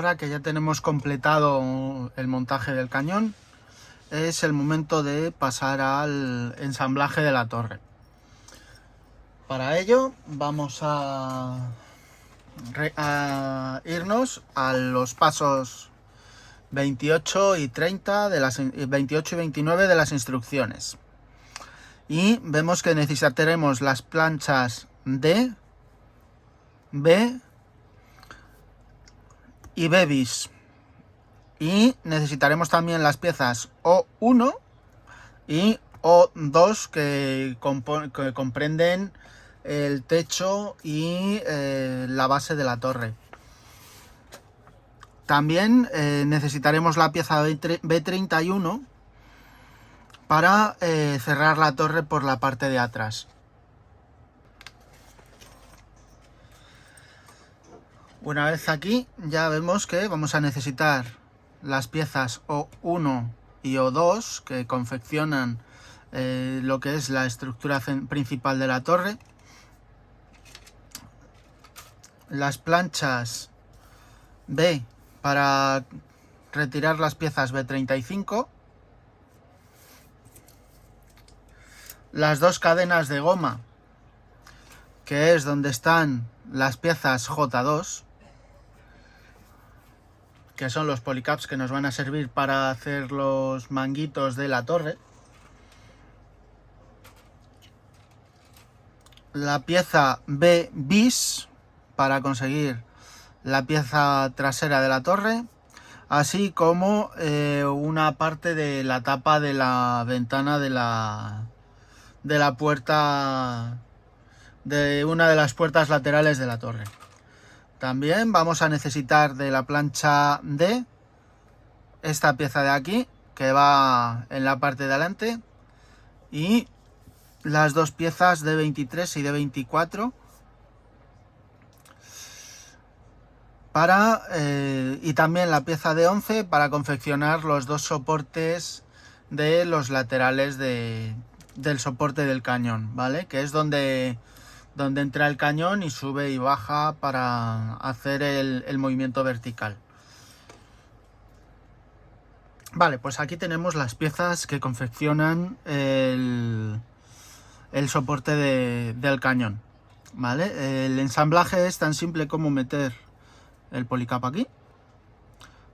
ahora que ya tenemos completado el montaje del cañón, es el momento de pasar al ensamblaje de la torre. Para ello vamos a irnos a los pasos 28 y 30 de las 28 y 29 de las instrucciones. Y vemos que necesitaremos las planchas D, B y B bis. Y necesitaremos también las piezas O1 y O2 que comprenden el techo y la base de la torre. También necesitaremos la pieza B31 para cerrar la torre por la parte de atrás. Una vez aquí ya vemos que vamos a necesitar las piezas O1 y O2 que confeccionan lo que es la estructura principal de la torre, las planchas B para retirar las piezas B35, las dos cadenas de goma, que es donde están las piezas J2, que son los polycaps que nos van a servir para hacer los manguitos de la torre, la pieza B bis para conseguir la pieza trasera de la torre, así como una parte de la tapa de la ventana de la puerta, de una de las puertas laterales de la torre. También vamos a necesitar de la plancha D esta pieza de aquí, que va en la parte de adelante, y las dos piezas de 23 y de 24 y también la pieza de 11 para confeccionar los dos soportes de los laterales del soporte del cañón, ¿vale? Que es donde entra el cañón y sube y baja para hacer el movimiento vertical. Vale, pues aquí tenemos las piezas que confeccionan el soporte del cañón, ¿vale? El ensamblaje es tan simple como meter el polycap aquí,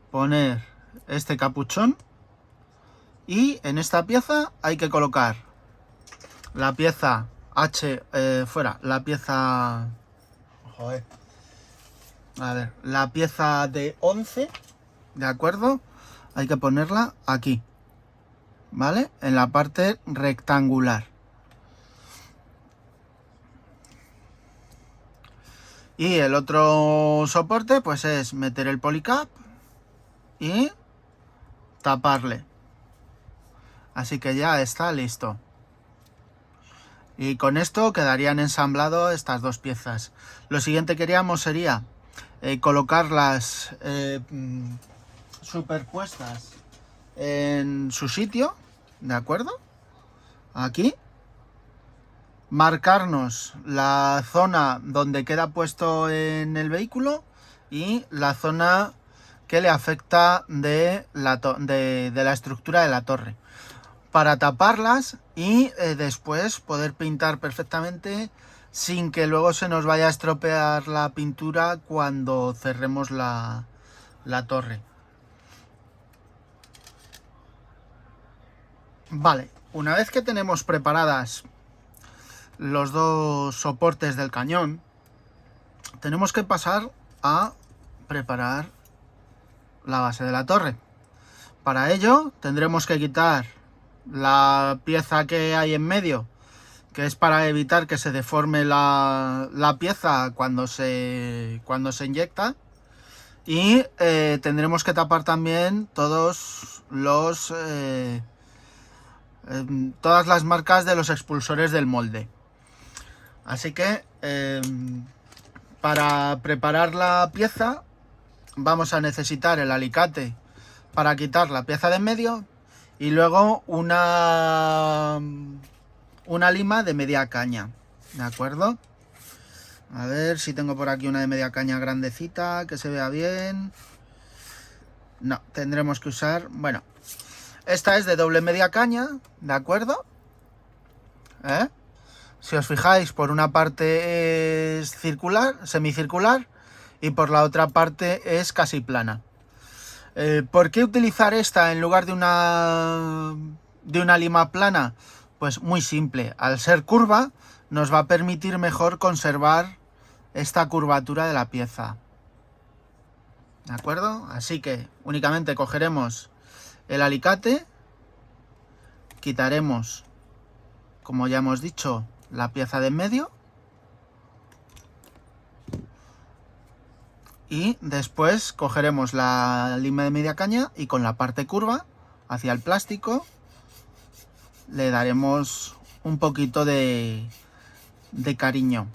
poner este capuchón y en esta pieza hay que colocar la pieza la pieza, la pieza de 11, ¿de acuerdo? Hay que ponerla aquí, ¿vale? En la parte rectangular. Y el otro soporte pues es meter el polycap y taparle. Así que ya está listo. Y con esto quedarían ensambladas estas dos piezas. Lo siguiente que haríamos sería colocarlas superpuestas en su sitio, ¿de acuerdo? Aquí. Marcarnos la zona donde queda puesto en el vehículo y la zona que le afecta de la estructura de la torre, para taparlas y después poder pintar perfectamente sin que luego se nos vaya a estropear la pintura cuando cerremos la torre. Vale, una vez que tenemos preparadas los dos soportes del cañón, tenemos que pasar a preparar la base de la torre. Para ello tendremos que quitar la pieza que hay en medio, que es para evitar que se deforme la pieza cuando se inyecta, y tendremos que tapar también todas las marcas de los expulsores del molde. Así que para preparar la pieza vamos a necesitar el alicate para quitar la pieza de en medio y luego una lima de media caña, ¿de acuerdo? A ver si tengo por aquí una de media caña grandecita que se vea bien. No, tendremos que usar, bueno, esta es de doble media caña, ¿de acuerdo? Si os fijáis, por una parte es circular, semicircular, y por la otra parte es casi plana. ¿Por qué utilizar esta en lugar de una lima plana? Pues muy simple, al ser curva nos va a permitir mejor conservar esta curvatura de la pieza. ¿De acuerdo? Así que únicamente cogeremos el alicate, quitaremos, como ya hemos dicho, la pieza de en medio y después cogeremos la lima de media caña y con la parte curva hacia el plástico le daremos un poquito de cariño,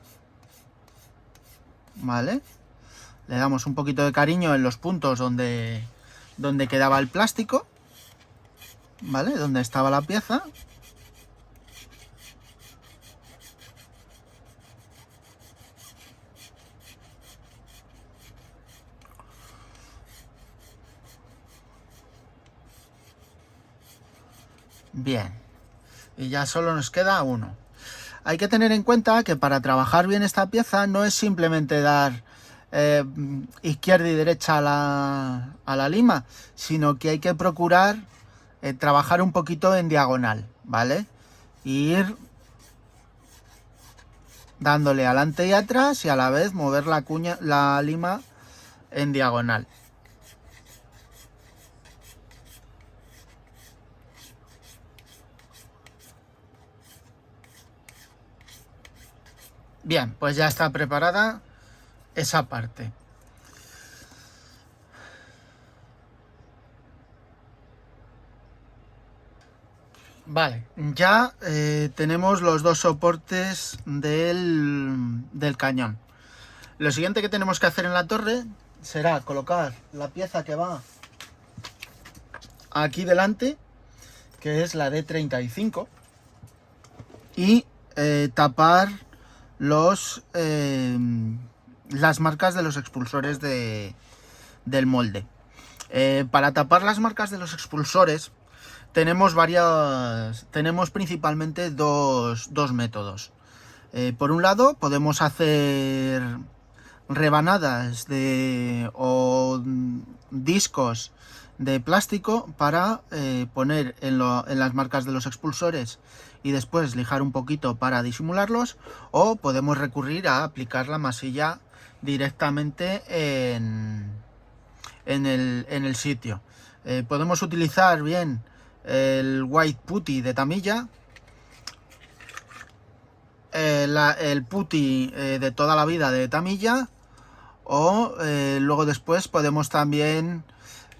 ¿vale? Le damos un poquito de cariño en los puntos donde quedaba el plástico, ¿vale? Donde estaba la pieza. Bien, y ya solo nos queda uno. Hay que tener en cuenta que para trabajar bien esta pieza no es simplemente dar izquierda y derecha a la lima, sino que hay que procurar trabajar un poquito en diagonal, ¿vale? Y ir dándole adelante y atrás y a la vez mover la lima en diagonal. Bien, pues ya está preparada esa parte. Vale, ya tenemos los dos soportes del cañón. Lo siguiente que tenemos que hacer en la torre será colocar la pieza que va aquí delante, que es la D35, y tapar las marcas de los expulsores del molde. Para tapar las marcas de los expulsores tenemos principalmente dos métodos. Por un lado podemos hacer rebanadas o discos de plástico para poner en las marcas de los expulsores y después lijar un poquito para disimularlos, o podemos recurrir a aplicar la masilla directamente en el sitio. Podemos utilizar bien el white putty de Tamiya, el putty de toda la vida de Tamiya, o luego después podemos también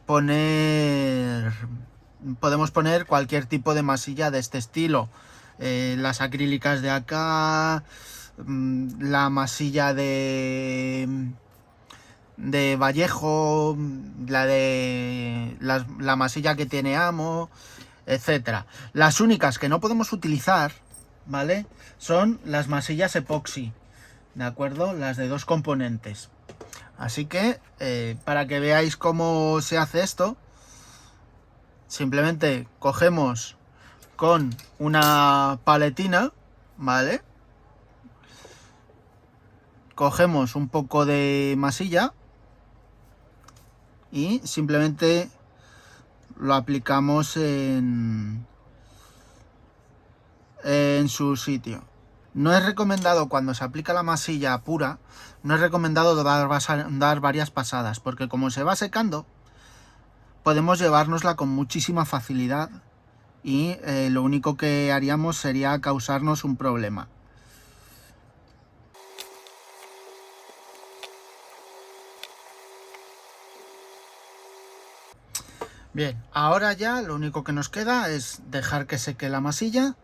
poner cualquier tipo de masilla de este estilo, las acrílicas de acá, la masilla de Vallejo, la masilla que tiene Amo, etcétera. Las únicas que no podemos utilizar, ¿vale?, son las masillas epoxi, ¿de acuerdo? Las de 2 componentes. Así que, para que veáis cómo se hace esto, simplemente cogemos con una paletina, ¿vale? Cogemos un poco de masilla y simplemente lo aplicamos en su sitio. No es recomendado, cuando se aplica la masilla pura, no es recomendado dar varias pasadas, porque como se va secando, podemos llevárnosla con muchísima facilidad y lo único que haríamos sería causarnos un problema. Bien, ahora ya lo único que nos queda es dejar que seque la masilla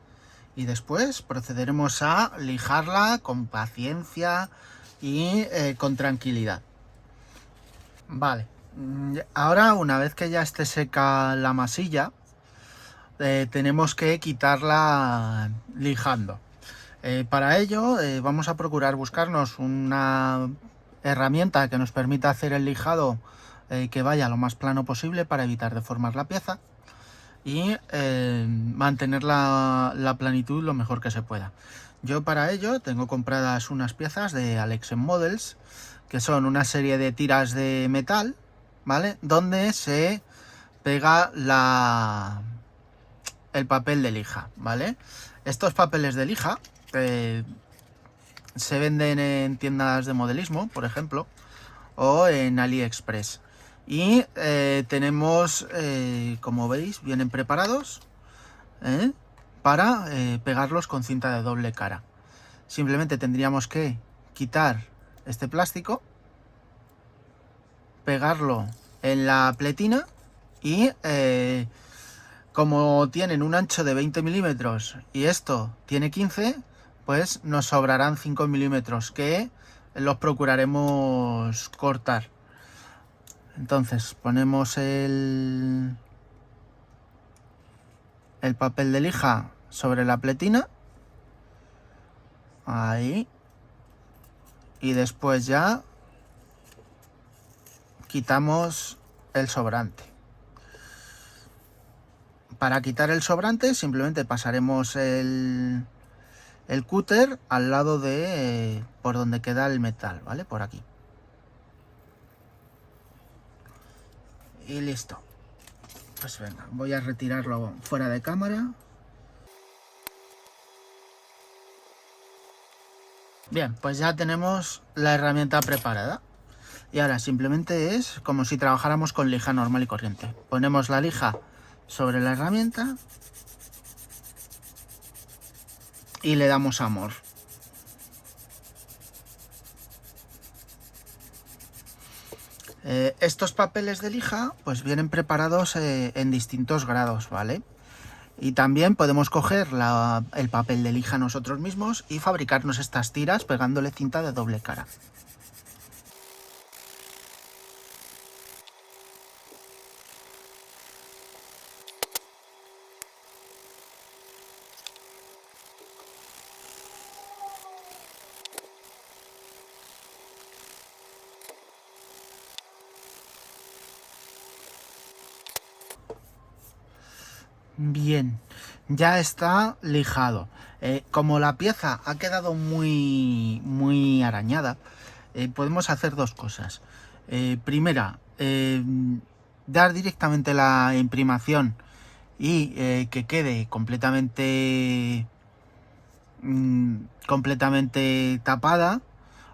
y después procederemos a lijarla con paciencia y con tranquilidad. Vale, ahora una vez que ya esté seca la masilla, tenemos que quitarla lijando. Para ello vamos a procurar buscarnos una herramienta que nos permita hacer el lijado que vaya lo más plano posible para evitar deformar la pieza y mantener la planitud lo mejor que se pueda. Yo para ello tengo compradas unas piezas de Alexen Models, que son una serie de tiras de metal, ¿vale? Donde se pega el papel de lija, ¿vale? Estos papeles de lija se venden en tiendas de modelismo, por ejemplo, o en AliExpress. Y tenemos, como veis, vienen preparados para pegarlos con cinta de doble cara. Simplemente tendríamos que quitar este plástico, pegarlo en la pletina y como tienen un ancho de 20 milímetros y esto tiene 15, pues nos sobrarán 5 milímetros que los procuraremos cortar. Entonces ponemos el papel de lija sobre la pletina, ahí, y después ya quitamos el sobrante. Para quitar el sobrante simplemente pasaremos el cúter al lado de por donde queda el metal, ¿vale? Por aquí. Y listo. Pues venga, voy a retirarlo fuera de cámara. Bien, pues ya tenemos la herramienta preparada. Y ahora simplemente es como si trabajáramos con lija normal y corriente. Ponemos la lija sobre la herramienta y le damos amor. Estos papeles de lija pues vienen preparados en distintos grados, ¿vale? Y también podemos coger el papel de lija nosotros mismos y fabricarnos estas tiras pegándole cinta de doble cara. Bien, ya está lijado. Como la pieza ha quedado muy arañada, podemos hacer dos cosas. Primera, dar directamente la imprimación y que quede completamente tapada,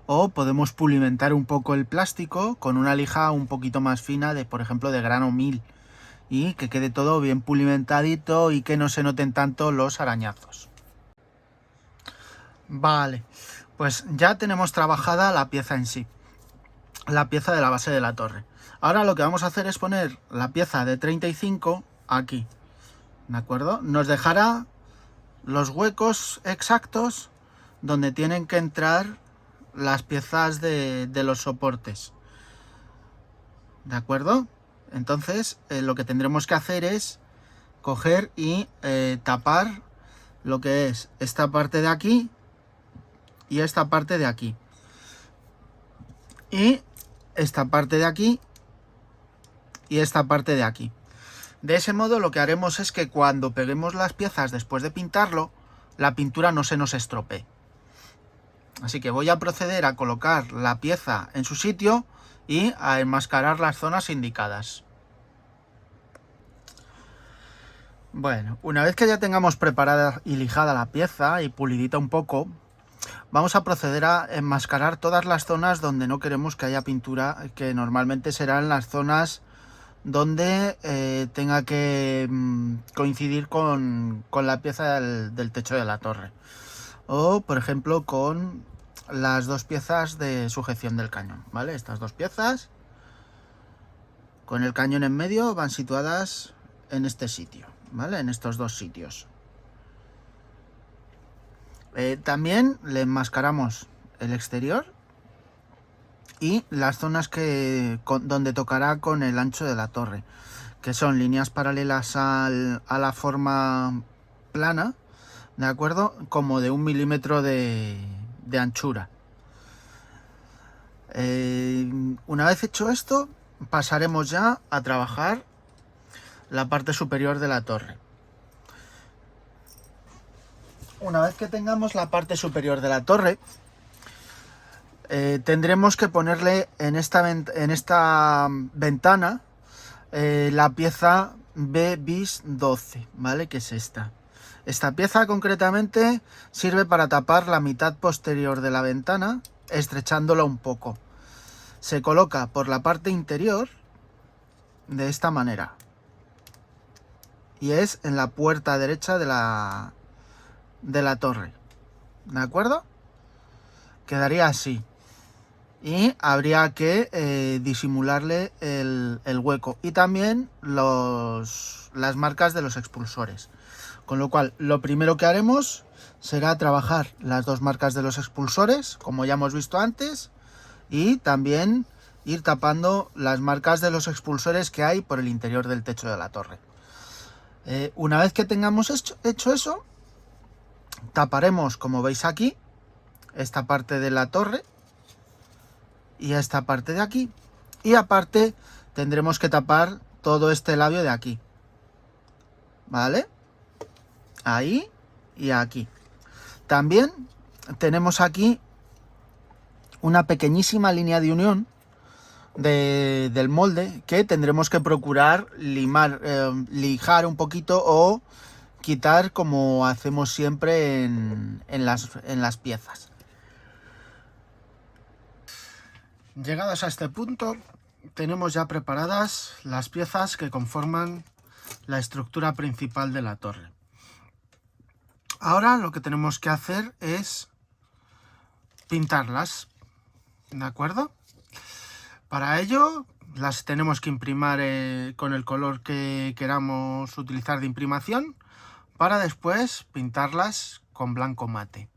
o podemos pulimentar un poco el plástico con una lija un poquito más fina, por ejemplo de grano 1000, y que quede todo bien pulimentadito y que no se noten tanto los arañazos. Vale, pues ya tenemos trabajada la pieza en sí, la pieza de la base de la torre. Ahora lo que vamos a hacer es poner la pieza de 35 aquí, ¿de acuerdo? Nos dejará los huecos exactos donde tienen que entrar las piezas de los soportes, ¿de acuerdo? Entonces lo que tendremos que hacer es coger y tapar lo que es esta parte de aquí y esta parte de aquí y esta parte de aquí y esta parte de aquí. De ese modo lo que haremos es que cuando peguemos las piezas después de pintarlo, la pintura no se nos estropee. Así que voy a proceder a colocar la pieza en su sitio y a enmascarar las zonas indicadas. Bueno, una vez que ya tengamos preparada y lijada la pieza y pulidita un poco, vamos a proceder a enmascarar todas las zonas donde no queremos que haya pintura, que normalmente serán las zonas donde tenga que coincidir con la pieza del techo de la torre, o por ejemplo con las dos piezas de sujeción del cañón, ¿vale? Estas dos piezas con el cañón en medio van situadas en este sitio, ¿vale? En estos dos sitios. También le enmascaramos el exterior y las zonas donde tocará con el ancho de la torre, que son líneas paralelas a la forma plana, ¿de acuerdo? Como de 1 milímetro de anchura. Una vez hecho esto, pasaremos ya a trabajar la parte superior de la torre. Una vez que tengamos la parte superior de la torre, tendremos que ponerle en esta ventana la pieza B bis 12, ¿vale? Que es esta. Esta pieza concretamente sirve para tapar la mitad posterior de la ventana, estrechándola un poco. Se coloca por la parte interior de esta manera. Y es en la puerta derecha de la torre. ¿De acuerdo? Quedaría así. Y habría que disimularle el hueco. Y también las marcas de los expulsores. Con lo cual, lo primero que haremos será trabajar las dos marcas de los expulsores, como ya hemos visto antes. Y también ir tapando las marcas de los expulsores que hay por el interior del techo de la torre. Una vez que tengamos hecho eso, taparemos, como veis aquí, esta parte de la torre y esta parte de aquí. Y aparte tendremos que tapar todo este labio de aquí. ¿Vale? Ahí y aquí. También tenemos aquí una pequeñísima línea de unión del molde que tendremos que procurar lijar un poquito o quitar, como hacemos siempre en las piezas. Llegados a este punto, tenemos ya preparadas las piezas que conforman la estructura principal de la torre. Ahora lo que tenemos que hacer es pintarlas, ¿de acuerdo? Para ello las tenemos que imprimir con el color que queramos utilizar de imprimación, para después pintarlas con blanco mate.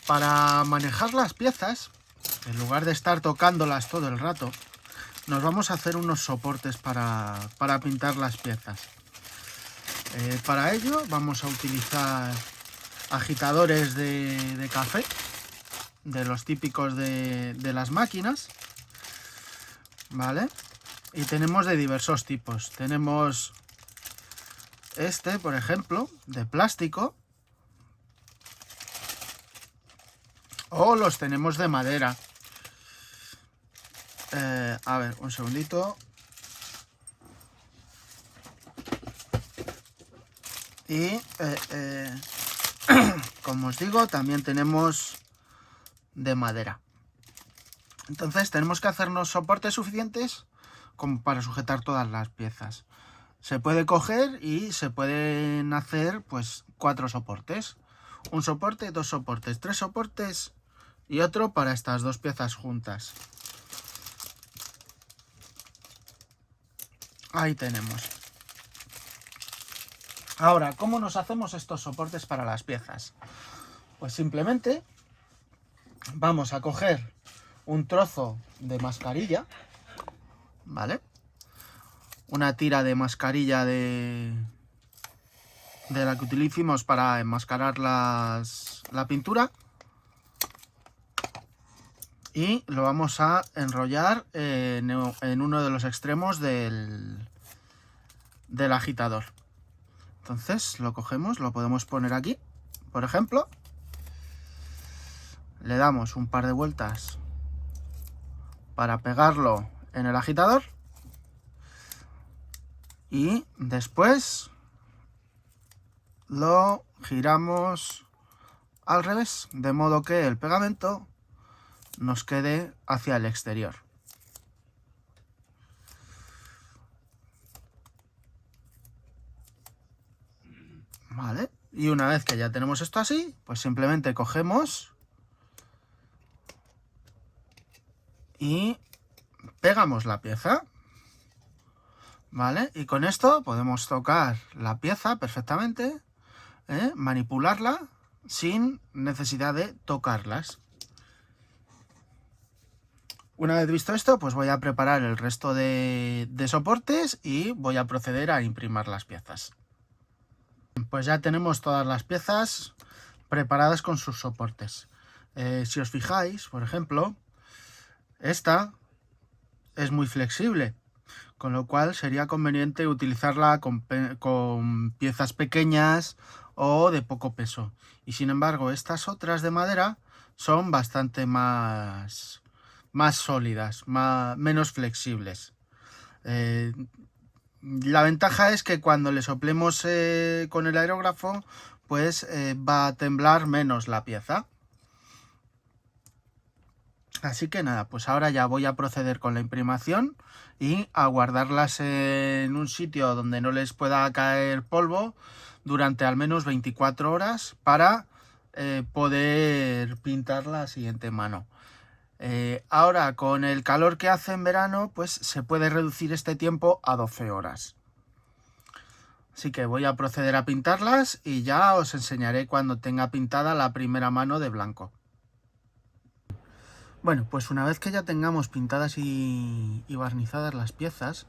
Para manejar las piezas, en lugar de estar tocándolas todo el rato, nos vamos a hacer unos soportes para pintar las piezas. Para ello vamos a utilizar agitadores de café, de los típicos de las máquinas, ¿vale? Y tenemos de diversos tipos. Tenemos este, por ejemplo, de plástico, o los tenemos de madera. A ver, un segundito. Y como os digo, también tenemos de madera. Entonces tenemos que hacernos soportes suficientes como para sujetar todas las piezas. Se puede coger y se pueden hacer pues 4 soportes. Un soporte, 2 soportes, 3 soportes y otro para estas dos piezas juntas. Ahí tenemos. Ahora, ¿cómo nos hacemos estos soportes para las piezas? Pues simplemente vamos a coger un trozo de mascarilla, ¿vale? Una tira de mascarilla de la que utilicemos para enmascarar la pintura. Y lo vamos a enrollar en uno de los extremos del agitador. Entonces lo cogemos, lo podemos poner aquí, por ejemplo. Le damos un par de vueltas para pegarlo en el agitador. Y después lo giramos al revés, de modo que el pegamento nos quede hacia el exterior. Vale, y una vez que ya tenemos esto así, pues simplemente cogemos y pegamos la pieza. ¿Vale? Y con esto podemos tocar la pieza perfectamente, manipularla sin necesidad de tocarlas. Una vez visto esto, pues voy a preparar el resto de soportes y voy a proceder a imprimir las piezas. Pues ya tenemos todas las piezas preparadas con sus soportes. Si os fijáis, por ejemplo, esta es muy flexible, con lo cual sería conveniente utilizarla con piezas pequeñas o de poco peso. Y sin embargo, estas otras de madera son bastante más sólidas, menos flexibles. La ventaja es que cuando le soplemos con el aerógrafo, pues va a temblar menos la pieza. Así que nada, pues ahora ya voy a proceder con la imprimación y a guardarlas en un sitio donde no les pueda caer polvo durante al menos 24 horas para poder pintar la siguiente mano. Ahora, con el calor que hace en verano, pues se puede reducir este tiempo a 12 horas. Así que voy a proceder a pintarlas y ya os enseñaré cuando tenga pintada la primera mano de blanco. Bueno, pues una vez que ya tengamos pintadas y barnizadas las piezas,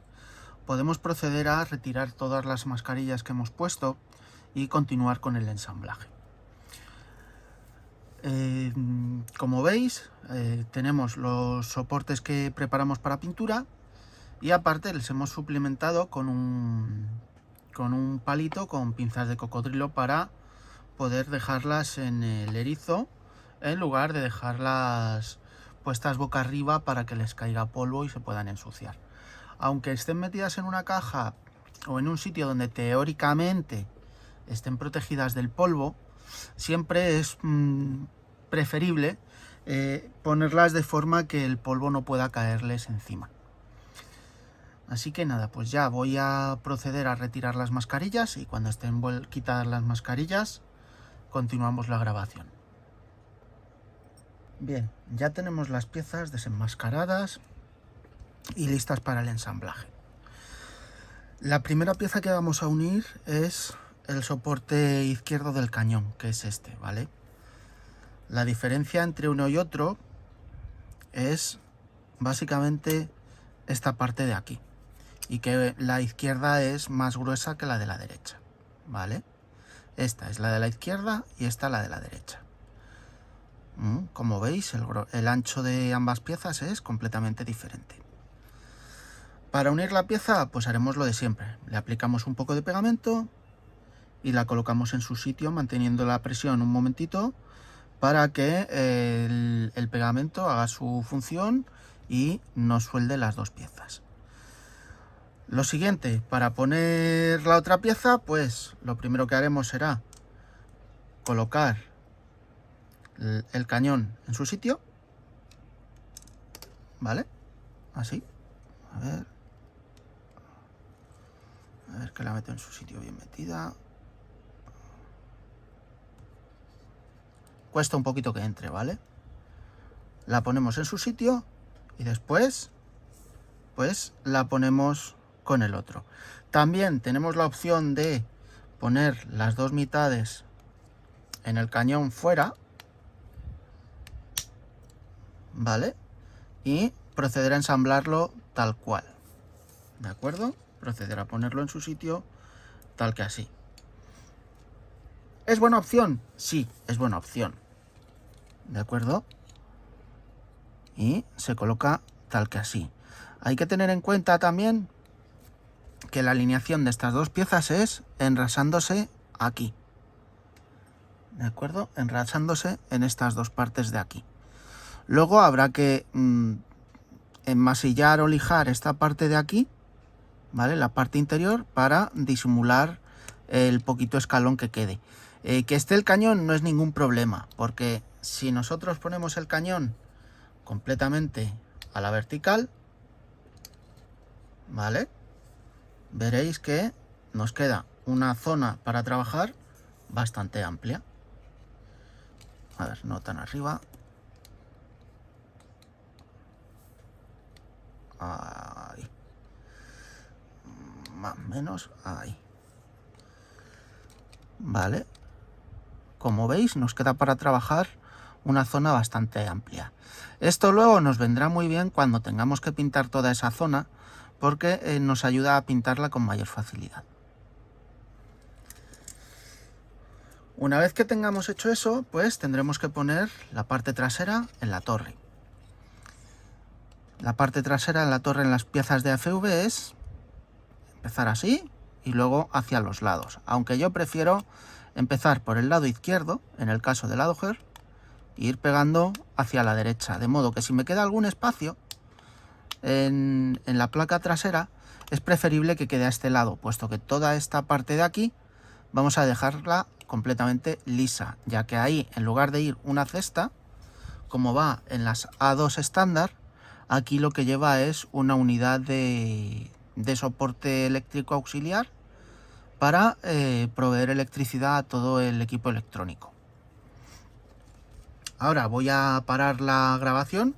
podemos proceder a retirar todas las mascarillas que hemos puesto y continuar con el ensamblaje. Como veis, tenemos los soportes que preparamos para pintura y aparte les hemos suplementado con un palito con pinzas de cocodrilo para poder dejarlas en el erizo en lugar de dejarlas puestas boca arriba para que les caiga polvo y se puedan ensuciar. Aunque estén metidas en una caja o en un sitio donde teóricamente estén protegidas del polvo, siempre es preferible ponerlas de forma que el polvo no pueda caerles encima. Así que nada, pues ya voy a proceder a retirar las mascarillas y cuando estén quitadas las mascarillas continuamos la grabación. Bien, ya tenemos las piezas desenmascaradas y listas para el ensamblaje. La primera pieza que vamos a unir es el soporte izquierdo del cañón, que es este, ¿vale? La diferencia entre uno y otro es básicamente esta parte de aquí, y que la izquierda es más gruesa que la de la derecha, ¿vale? Esta es la de la izquierda y esta la de la derecha. Como veis, el ancho de ambas piezas es completamente diferente. Para unir la pieza, pues haremos lo de siempre. Le aplicamos un poco de pegamento y la colocamos en su sitio, manteniendo la presión un momentito para que el pegamento haga su función y nos suelde las dos piezas. Lo siguiente, para poner la otra pieza, pues lo primero que haremos será colocar el cañón en su sitio, ¿vale? Así, a ver que la meto en su sitio bien metida. Cuesta un poquito que entre, ¿vale? La ponemos en su sitio y después, pues la ponemos con el otro. También tenemos la opción de poner las dos mitades en el cañón fuera, ¿vale? Y proceder a ensamblarlo tal cual, ¿de acuerdo? Proceder a ponerlo en su sitio tal que así. ¿Es buena opción? Sí, es buena opción, ¿de acuerdo? Y se coloca tal que así. Hay que tener en cuenta también que la alineación de estas dos piezas es enrasándose aquí, ¿de acuerdo? Enrasándose en estas dos partes de aquí. Luego habrá que enmasillar o lijar esta parte de aquí, ¿vale? La parte interior, para disimular el poquito escalón que quede. Que esté el cañón no es ningún problema, porque si nosotros ponemos el cañón completamente a la vertical, ¿vale? Veréis que nos queda una zona para trabajar bastante amplia. A ver, no tan arriba. Ahí. Más o menos ahí. Vale. Como veis, nos queda para trabajar una zona bastante amplia. Esto luego nos vendrá muy bien cuando tengamos que pintar toda esa zona, porque nos ayuda a pintarla con mayor facilidad. Una vez que tengamos hecho eso, pues tendremos que poner la parte trasera en la torre. la parte trasera de la torre en las piezas de AFV es empezar así y luego hacia los lados. Aunque yo prefiero empezar por el lado izquierdo, en el caso del Adogger, e ir pegando hacia la derecha. De modo que si me queda algún espacio en la placa trasera, es preferible que quede a este lado, puesto que toda esta parte de aquí vamos a dejarla completamente lisa, ya que ahí, en lugar de ir una cesta, como va en las A2 estándar, aquí lo que lleva es una unidad de soporte eléctrico auxiliar para proveer electricidad a todo el equipo electrónico. Ahora voy a parar la grabación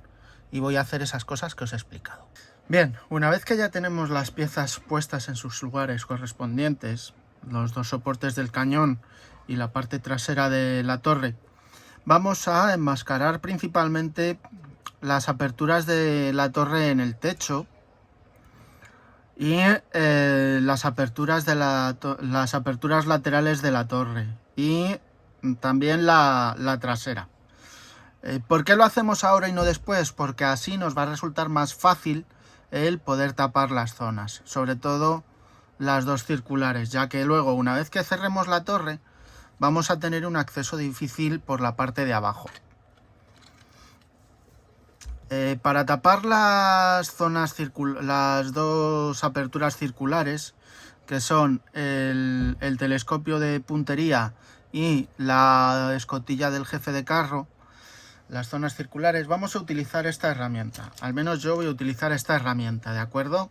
y voy a hacer esas cosas que os he explicado. Bien, una vez que ya tenemos las piezas puestas en sus lugares correspondientes, los dos soportes del cañón y la parte trasera de la torre, vamos a enmascarar principalmente las aperturas de la torre en el techo y las aperturas laterales de la torre y también la trasera. ¿Por qué lo hacemos ahora y no después? Porque así nos va a resultar más fácil el poder tapar las zonas, sobre todo las dos circulares, ya que luego, una vez que cerremos la torre, vamos a tener un acceso difícil por la parte de abajo. Para tapar las dos aperturas circulares, que son el telescopio de puntería y la escotilla del jefe de carro, las zonas circulares, vamos a utilizar esta herramienta. Al menos yo voy a utilizar esta herramienta, ¿de acuerdo?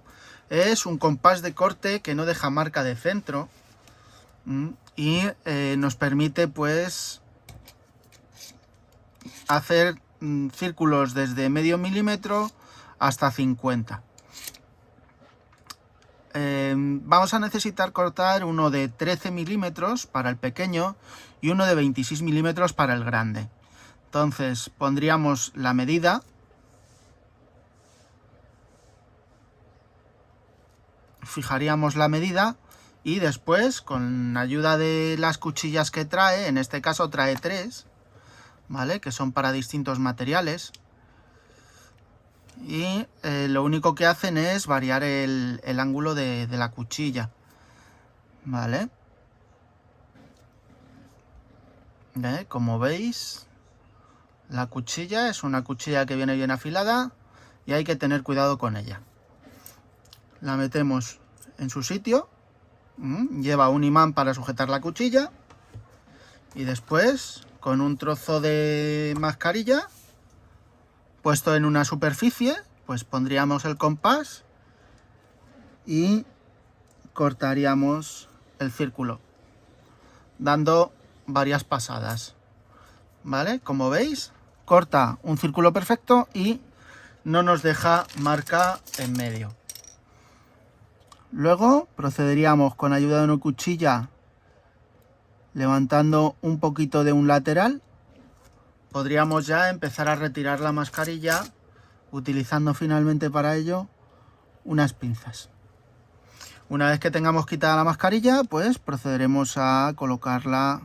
Es un compás de corte que no deja marca de centro y nos permite pues hacer círculos desde medio milímetro hasta 50. Vamos a necesitar cortar uno de 13 milímetros para el pequeño y uno de 26 milímetros para el grande. Entonces pondríamos la medida, fijaríamos la medida y después, con ayuda de las cuchillas que trae, en este caso trae 3, ¿vale? Que son para distintos materiales, y lo único que hacen es variar el ángulo de la cuchilla, ¿vale? Como veis, la cuchilla es una cuchilla que viene bien afilada y hay que tener cuidado con ella. La metemos en su sitio, lleva un imán para sujetar la cuchilla y después, con un trozo de mascarilla puesto en una superficie, pues pondríamos el compás y cortaríamos el círculo, dando varias pasadas, ¿vale? Como veis, corta un círculo perfecto y no nos deja marca en medio. Luego procederíamos con ayuda de una cuchilla levantando un poquito de un lateral. Podríamos ya empezar a retirar la mascarilla utilizando finalmente para ello unas pinzas. Una vez que tengamos quitada la mascarilla, pues procederemos a colocarla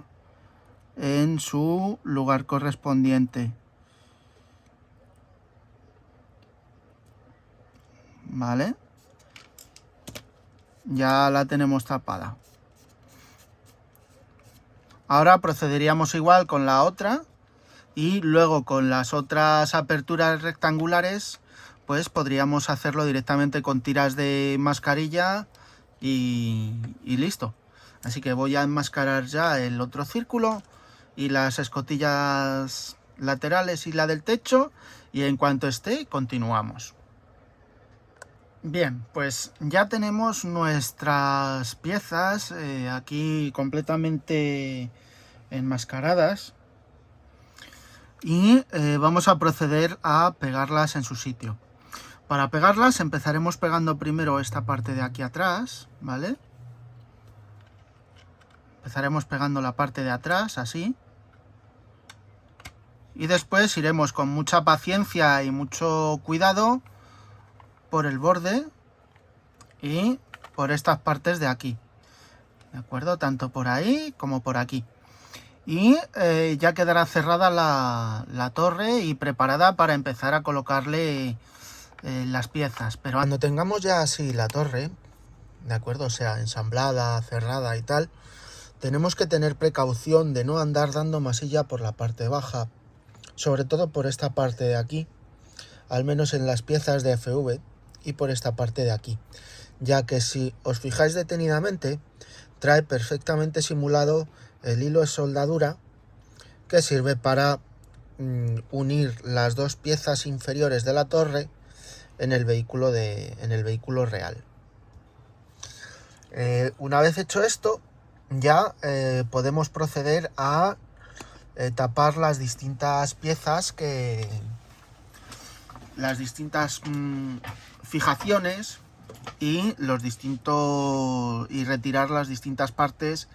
en su lugar correspondiente. ¿Vale? Ya la tenemos tapada. Ahora procederíamos igual con la otra y luego con las otras aperturas rectangulares pues podríamos hacerlo directamente con tiras de mascarilla y listo. Así que voy a enmascarar ya el otro círculo y las escotillas laterales y la del techo, y en cuanto esté continuamos. Bien, pues ya tenemos nuestras piezas aquí completamente enmascaradas y vamos a proceder a pegarlas en su sitio. Para pegarlas empezaremos pegando primero esta parte de aquí atrás, ¿vale? Empezaremos pegando la parte de atrás, así. Y después iremos con mucha paciencia y mucho cuidado por el borde y por estas partes de aquí, ¿de acuerdo? Tanto por ahí como por aquí. Y ya quedará cerrada la torre y preparada para empezar a colocarle las piezas. Pero cuando tengamos ya así la torre, ¿de acuerdo? O sea, ensamblada, cerrada y tal, tenemos que tener precaución de no andar dando masilla por la parte baja, sobre todo por esta parte de aquí, al menos en las piezas de FV, y por esta parte de aquí, ya que si os fijáis detenidamente, trae perfectamente simulado el hilo de soldadura que sirve para unir las dos piezas inferiores de la torre en el vehículo real. Una vez hecho esto, ya podemos proceder a tapar las distintas piezas las distintas fijaciones y retirar las distintas partes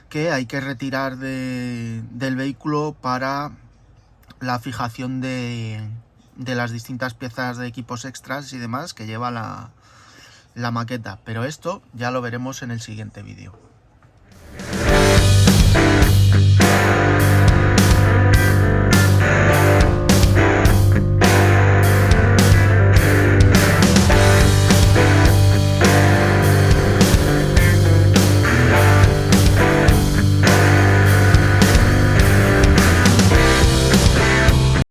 que hay que retirar del vehículo para la fijación de las distintas piezas de equipos extras y demás que lleva la maqueta. Pero esto ya lo veremos en el siguiente vídeo.